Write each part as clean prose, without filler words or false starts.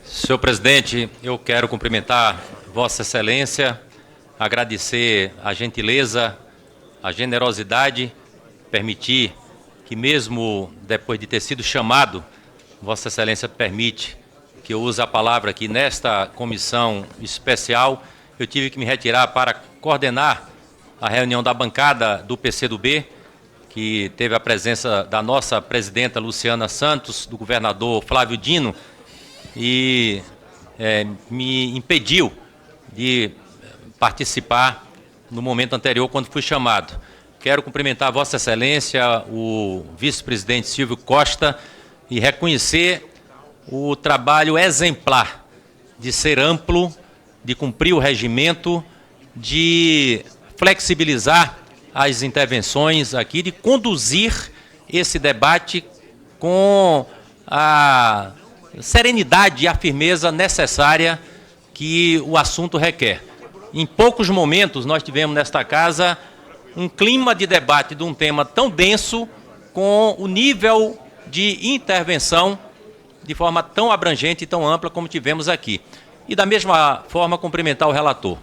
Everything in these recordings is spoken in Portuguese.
Senhor presidente, eu quero cumprimentar Vossa Excelência, agradecer a gentileza, a generosidade, permitir que mesmo depois de ter sido chamado, Vossa Excelência permite que eu use a palavra aqui nesta comissão especial. Eu tive que me retirar para coordenar a reunião da bancada do PCdoB, que teve a presença da nossa presidenta Luciana Santos, do governador Flávio Dino, e me impediu de participar no momento anterior, quando fui chamado. Quero cumprimentar Vossa Excelência, o vice-presidente Silvio Costa, e reconhecer o trabalho exemplar de ser amplo, de cumprir o regimento, de flexibilizar as intervenções aqui, de conduzir esse debate com a serenidade e a firmeza necessária que o assunto requer. Em poucos momentos nós tivemos nesta casa um clima de debate de um tema tão denso, com o nível de intervenção de forma tão abrangente e tão ampla como tivemos aqui. E da mesma forma cumprimentar o relator.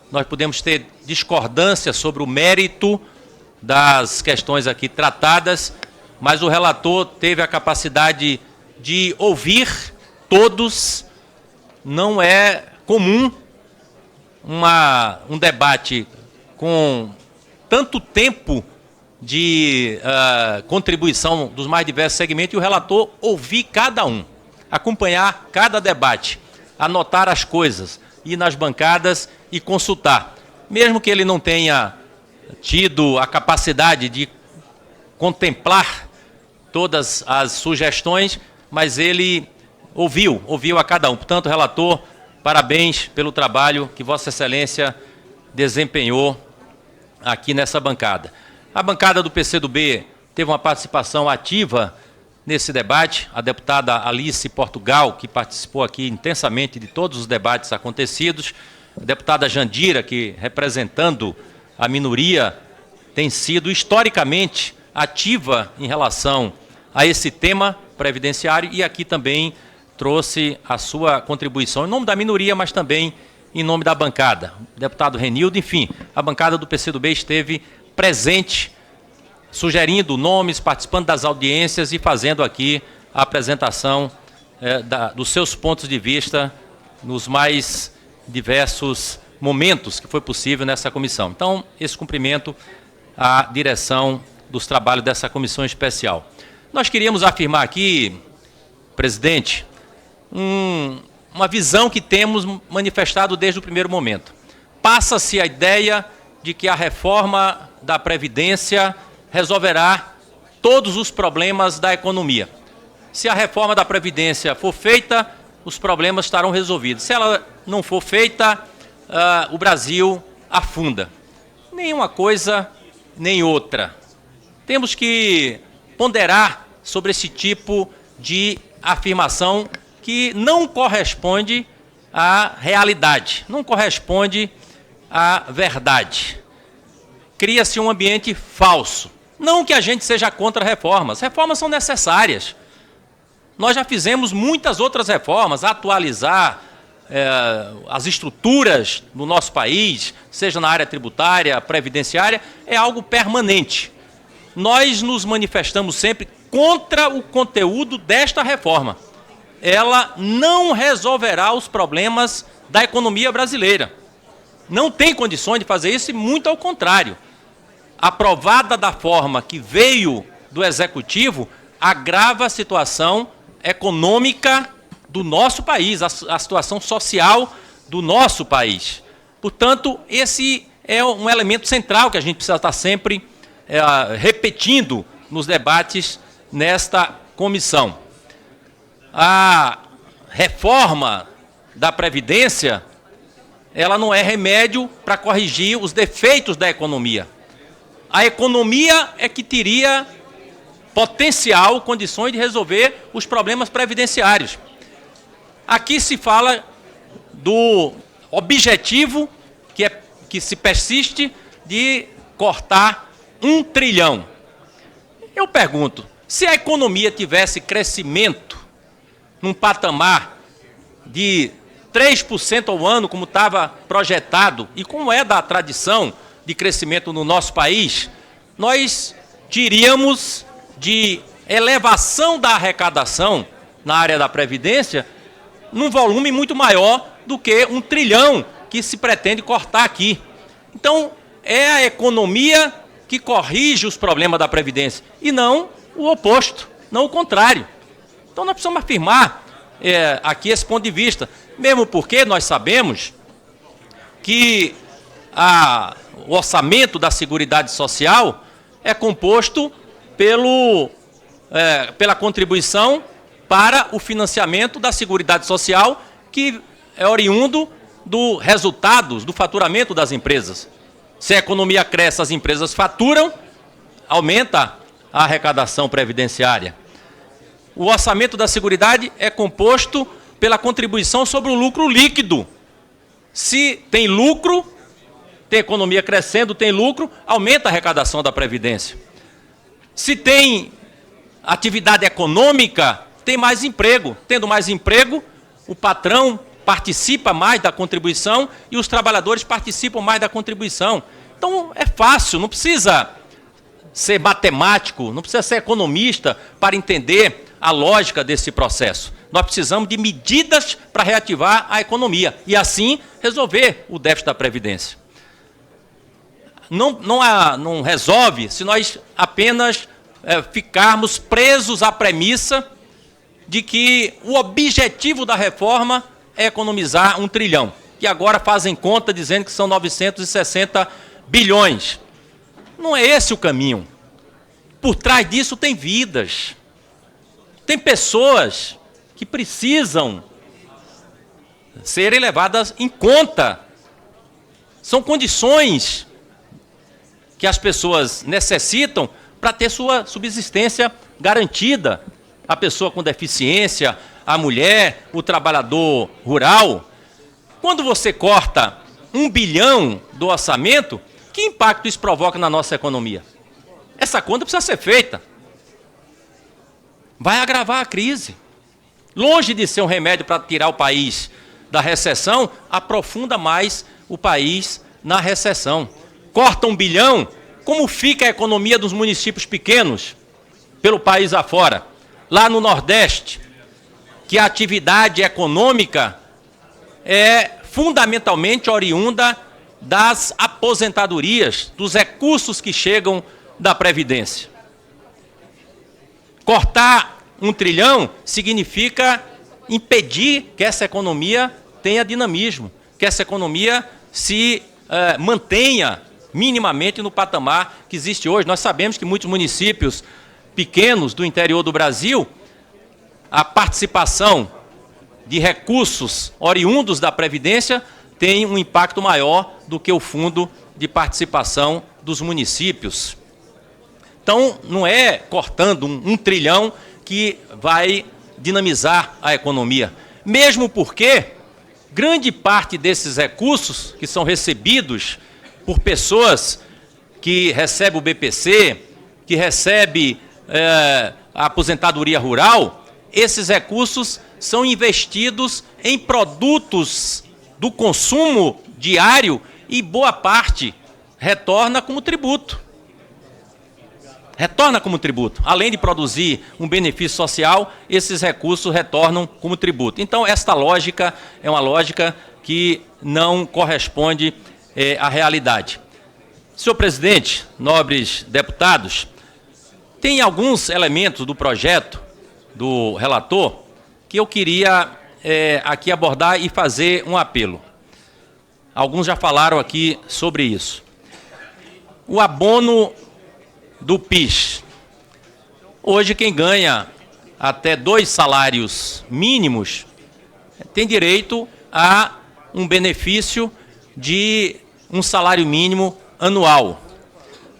Nós podemos ter discordância sobre o mérito das questões aqui tratadas, mas o relator teve a capacidade de ouvir todos. Não é comum um debate com tanto tempo de contribuição dos mais diversos segmentos, e o relator ouvir cada um, acompanhar cada debate, anotar as coisas, ir nas bancadas e consultar. Mesmo que ele não tenha tido a capacidade de contemplar todas as sugestões, mas ele ouviu a cada um. Portanto, relator, parabéns pelo trabalho que Vossa Excelência desempenhou aqui nessa bancada. A bancada do PCdoB teve uma participação ativa nesse debate. A deputada Alice Portugal, que participou aqui intensamente de todos os debates acontecidos. A deputada Jandira, que, representando a minoria, tem sido historicamente ativa em relação a esse tema previdenciário, e aqui também trouxe a sua contribuição em nome da minoria, mas também em nome da bancada. O deputado Renildo, enfim, a bancada do PCdoB esteve presente, sugerindo nomes, participando das audiências e fazendo aqui a apresentação dos seus pontos de vista nos mais diversos momentos que foi possível nessa comissão. Então, esse cumprimento à direção dos trabalhos dessa comissão especial. Nós queríamos afirmar aqui, presidente, uma visão que temos manifestado desde o primeiro momento. Passa-se a ideia de que a reforma da Previdência resolverá todos os problemas da economia. Se a reforma da Previdência for feita, os problemas estarão resolvidos. Se ela não for feita, o Brasil afunda. Nem uma coisa, nem outra. Temos que ponderar sobre esse tipo de afirmação que não corresponde à realidade, não corresponde à verdade. Cria-se um ambiente falso. Não que a gente seja contra reformas. Reformas são necessárias. Nós já fizemos muitas outras reformas, atualizar as estruturas do nosso país, seja na área tributária, previdenciária, é algo permanente. Nós nos manifestamos sempre contra o conteúdo desta reforma. Ela não resolverá os problemas da economia brasileira. Não tem condições de fazer isso, e muito ao contrário. Aprovada da forma que veio do Executivo, agrava a situação econômica do nosso país, a situação social do nosso país. Portanto, esse é um elemento central que a gente precisa estar sempre repetindo nos debates nesta comissão. A reforma da Previdência, ela não é remédio para corrigir os defeitos da economia. A economia é que teria potencial, condições de resolver os problemas previdenciários. Aqui se fala do objetivo que se persiste de cortar 1 trilhão. Eu pergunto, se a economia tivesse crescimento num patamar de 3% ao ano, como estava projetado, e como é da tradição de crescimento no nosso país, nós diríamos de elevação da arrecadação na área da Previdência num volume muito maior do que 1 trilhão que se pretende cortar aqui. Então, é a economia que corrige os problemas da Previdência, e não o oposto, não o contrário. Então, nós precisamos afirmar aqui esse ponto de vista, mesmo porque nós sabemos que o orçamento da Seguridade Social é composto pela contribuição para o financiamento da Seguridade Social, que é oriundo dos resultados, do faturamento das empresas. Se a economia cresce, as empresas faturam, aumenta a arrecadação previdenciária. O orçamento da Seguridade é composto pela contribuição sobre o lucro líquido. Se tem lucro, tem economia crescendo, tem lucro, aumenta a arrecadação da Previdência. Se tem atividade econômica, tem mais emprego. Tendo mais emprego, o patrão participa mais da contribuição e os trabalhadores participam mais da contribuição. Então, é fácil, não precisa ser matemático, não precisa ser economista para entender a lógica desse processo. Nós precisamos de medidas para reativar a economia e, assim, resolver o déficit da Previdência. Não resolve se nós apenas ficarmos presos à premissa de que o objetivo da reforma é economizar 1 trilhão, que agora fazem conta dizendo que são 960 bilhões. Não é esse o caminho. Por trás disso tem vidas. Tem pessoas que precisam serem levadas em conta. São condições que as pessoas necessitam para ter sua subsistência garantida. A pessoa com deficiência, a mulher, o trabalhador rural. Quando você corta 1 bilhão do orçamento, que impacto isso provoca na nossa economia? Essa conta precisa ser feita. Vai agravar a crise. Longe de ser um remédio para tirar o país da recessão, aprofunda mais o país na recessão. Corta 1 bilhão, como fica a economia dos municípios pequenos pelo país afora? Lá no Nordeste, que a atividade econômica é fundamentalmente oriunda das aposentadorias, dos recursos que chegam da Previdência. Cortar 1 trilhão significa impedir que essa economia tenha dinamismo, que essa economia se mantenha minimamente no patamar que existe hoje. Nós sabemos que muitos municípios pequenos do interior do Brasil, a participação de recursos oriundos da Previdência tem um impacto maior do que o fundo de participação dos municípios. Então, não é cortando 1 trilhão que vai dinamizar a economia. Mesmo porque grande parte desses recursos que são recebidos por pessoas que recebem o BPC, que recebem a aposentadoria rural, esses recursos são investidos em produtos do consumo diário e boa parte retorna como tributo. Retorna como tributo. Além de produzir um benefício social, esses recursos retornam como tributo. Então, esta lógica é uma lógica que não corresponde à realidade. Senhor presidente, nobres deputados, tem alguns elementos do projeto do relator que eu queria aqui abordar e fazer um apelo. Alguns já falaram aqui sobre isso. O abono do PIS. Hoje, quem ganha até 2 salários mínimos tem direito a um benefício de um salário mínimo anual.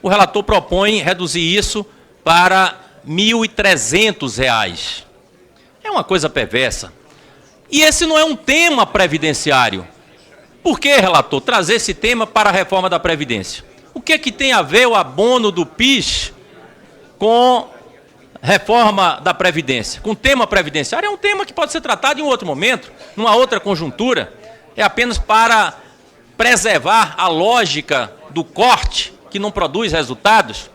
O relator propõe reduzir isso para R$ 1.300. É uma coisa perversa. E esse não é um tema previdenciário. Por que, relator, trazer esse tema para a reforma da Previdência? O que é que tem a ver o abono do PIS com reforma da Previdência, com o tema previdenciário, é um tema que pode ser tratado em um outro momento, numa outra conjuntura, é apenas para preservar a lógica do corte, que não produz resultados.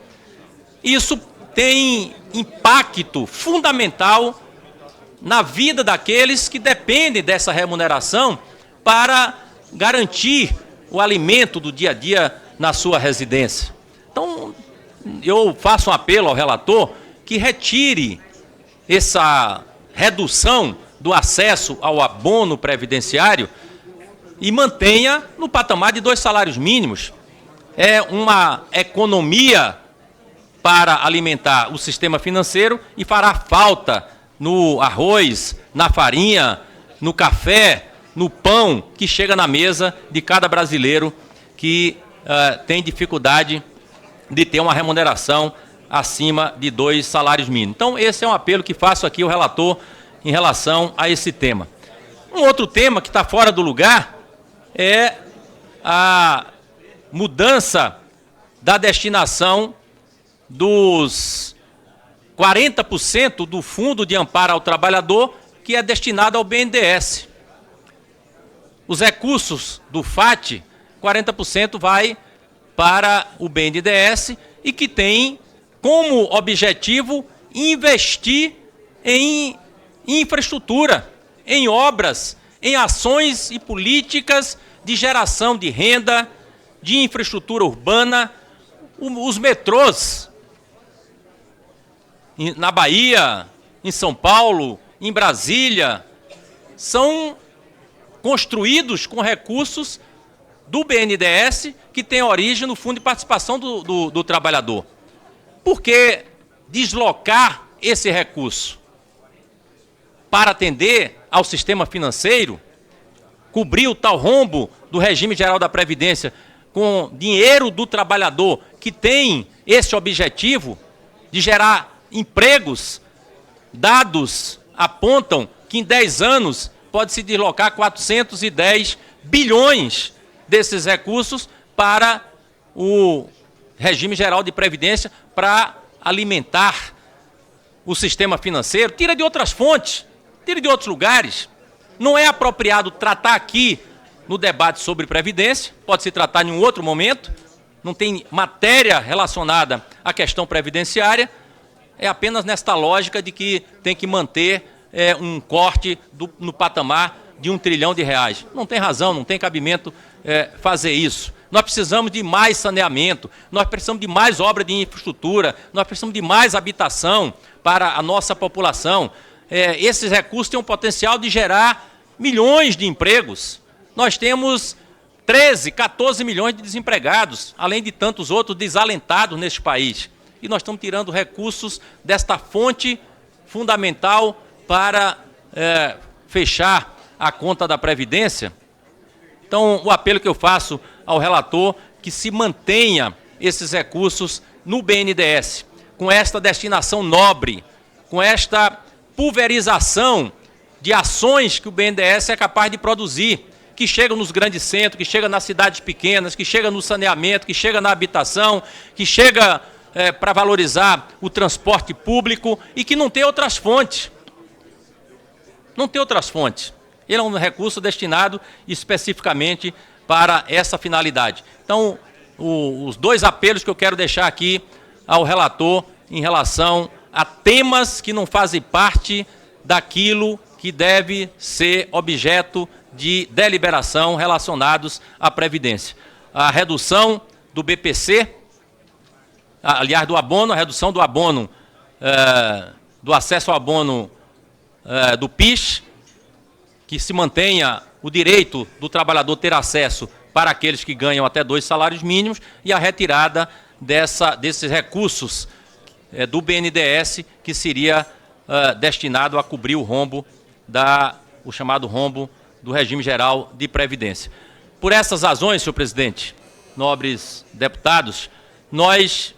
Isso tem impacto fundamental na vida daqueles que dependem dessa remuneração para garantir o alimento do dia a dia na sua residência. Então, eu faço um apelo ao relator que retire essa redução do acesso ao abono previdenciário e mantenha no patamar de 2 salários mínimos. É uma economia para alimentar o sistema financeiro e fará falta no arroz, na farinha, no café, no pão que chega na mesa de cada brasileiro que tem dificuldade de ter uma remuneração acima de 2 salários mínimos. Então, esse é um apelo que faço aqui ao relator em relação a esse tema. Um outro tema que está fora do lugar é a mudança da destinação dos 40% do Fundo de Amparo ao Trabalhador, que é destinado ao BNDES. Os recursos do FAT, 40% vai para o BNDES e que tem como objetivo investir em infraestrutura, em obras, em ações e políticas de geração de renda, de infraestrutura urbana. Os metrôs na Bahia, em São Paulo, em Brasília, são construídos com recursos do BNDES, que tem origem no Fundo de Participação do Trabalhador. Por que deslocar esse recurso para atender ao sistema financeiro, cobrir o tal rombo do regime geral da Previdência com dinheiro do trabalhador que tem esse objetivo de gerar empregos? Dados apontam que em 10 anos pode se deslocar 410 bilhões desses recursos para o regime geral de previdência para alimentar o sistema financeiro. Tira de outras fontes, tira de outros lugares. Não é apropriado tratar aqui no debate sobre previdência, pode se tratar em um outro momento, não tem matéria relacionada à questão previdenciária, é apenas nesta lógica de que tem que manter um corte no patamar de R$1 trilhão. Não tem razão, não tem cabimento fazer isso. Nós precisamos de mais saneamento, nós precisamos de mais obra de infraestrutura, nós precisamos de mais habitação para a nossa população. Esses recursos têm um potencial de gerar milhões de empregos. Nós temos 13, 14 milhões de desempregados, além de tantos outros desalentados neste país. E nós estamos tirando recursos desta fonte fundamental para fechar a conta da Previdência. Então, o apelo que eu faço ao relator que se mantenha esses recursos no BNDES, com esta destinação nobre, com esta pulverização de ações que o BNDES é capaz de produzir, que chegam nos grandes centros, que chegam nas cidades pequenas, que chegam no saneamento, que chegam na habitação, que chega para valorizar o transporte público e que não tem outras fontes. Não tem outras fontes. Ele é um recurso destinado especificamente para essa finalidade. Então, os 2 apelos que eu quero deixar aqui ao relator em relação a temas que não fazem parte daquilo que deve ser objeto de deliberação relacionados à Previdência. A redução do BPC, aliás, do abono, a redução do abono, do acesso ao abono do PIS, que se mantenha o direito do trabalhador ter acesso para aqueles que ganham até 2 salários mínimos, e a retirada desses recursos do BNDES, que seria destinado a cobrir o rombo, o chamado rombo do regime geral de previdência. Por essas razões, senhor presidente, nobres deputados, nós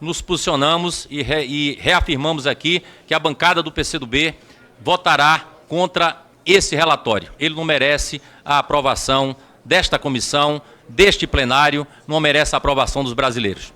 nos posicionamos e reafirmamos aqui que a bancada do PCdoB votará contra esse relatório. Ele não merece a aprovação desta comissão, deste plenário, não merece a aprovação dos brasileiros.